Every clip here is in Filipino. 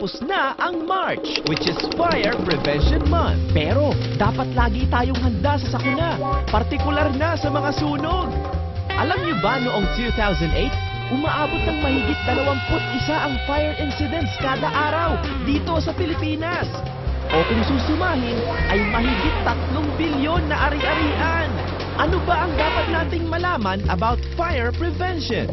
Tapos na ang March, which is Fire Prevention Month. Pero dapat lagi tayong handa sa sakuna, partikular na sa mga sunog. Alam niyo ba noong 2008, umaabot ng mahigit 21 ang fire incidents kada araw dito sa Pilipinas. O kung susumahin, ay mahigit 3 bilyon na ari-arian. Ano ba ang dapat nating malaman about fire prevention?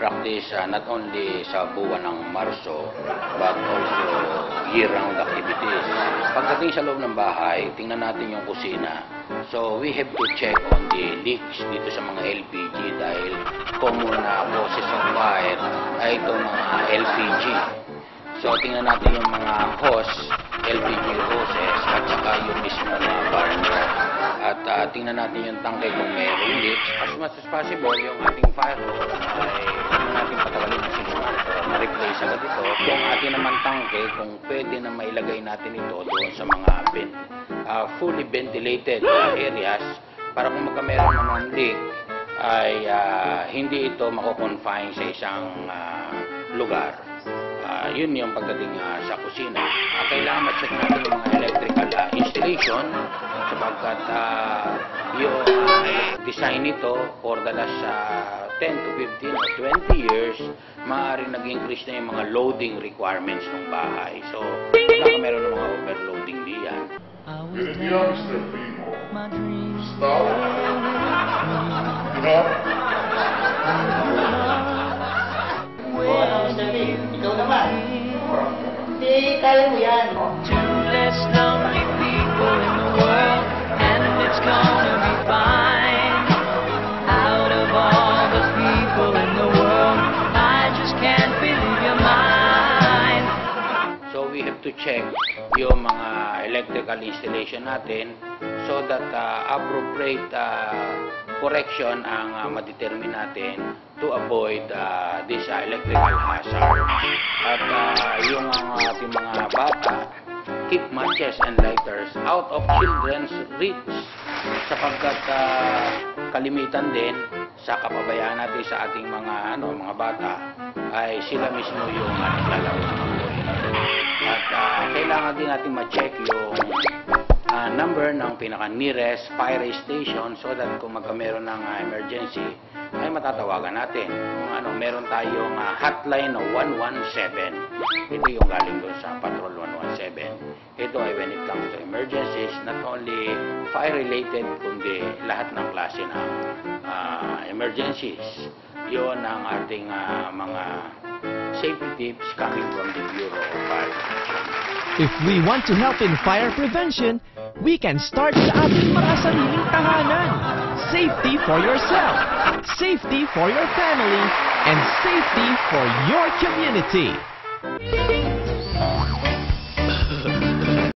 Practice not only sa buwan ng Marso but also year-round activities. Pagdating sa loob ng bahay, tingnan natin yung kusina. So we have to check on the leaks dito sa mga LPG dahil common na causes of fire ay itong mga LPG. So tingnan natin yung mga hose, LPG hoses at saka yung mismo na burner. At tingnan natin yung tangke kung mayroong leaks. As much as possible, yung ating fire hose ay natin patagalin na sinuman para ma-replace agad ito. Yung ating naman tangke, kung pwede na mailagay natin ito doon sa mga fully ventilated areas para kung magkameron naman leak ay hindi ito mako-confine sa isang lugar. Yun yung pagdating sa kusina. Kailangan ma-check natin yung mga electrical installation sapagkat yung design nito for the last 10 to 15 or 20 years, maaaring nag-increase na yung mga loading requirements ng bahay. So, baka meron ng mga overloading diyan. If you understand people, stop, enough. Ikaw naman. Hindi, kaya mo yan. Two less lonely people in the world, and it's gonna be fine. Out of all the people in the world, I just can't believe your mind. So we have to check yung mga electrical installation natin so that appropriate correction ang ma-determine natin to avoid this electrical hazard. At yung ating mga bata, keep matches and lighters out of children's reach sapagkat kalimitan din sa kapabayaan natin sa ating mga bata ay sila mismo yung naglalaro ng buhay. At kailangan din natin ma-check yung number ng pinaka-nearest fire station so that kung magkameron ng emergency ay matatawagan natin. Meron tayong hotline na 117. Ito yung galing doon sa Patrol 117. Ito ay when it comes to emergencies, not only fire-related, kundi lahat ng klase ng emergencies. Yun ang ating mga safety tips coming from the Bureau of Fire Protection. If we want to help in fire prevention, we can start sa ating mga sariling tahanan. Safety for yourself, safety for your family, and safety for your community.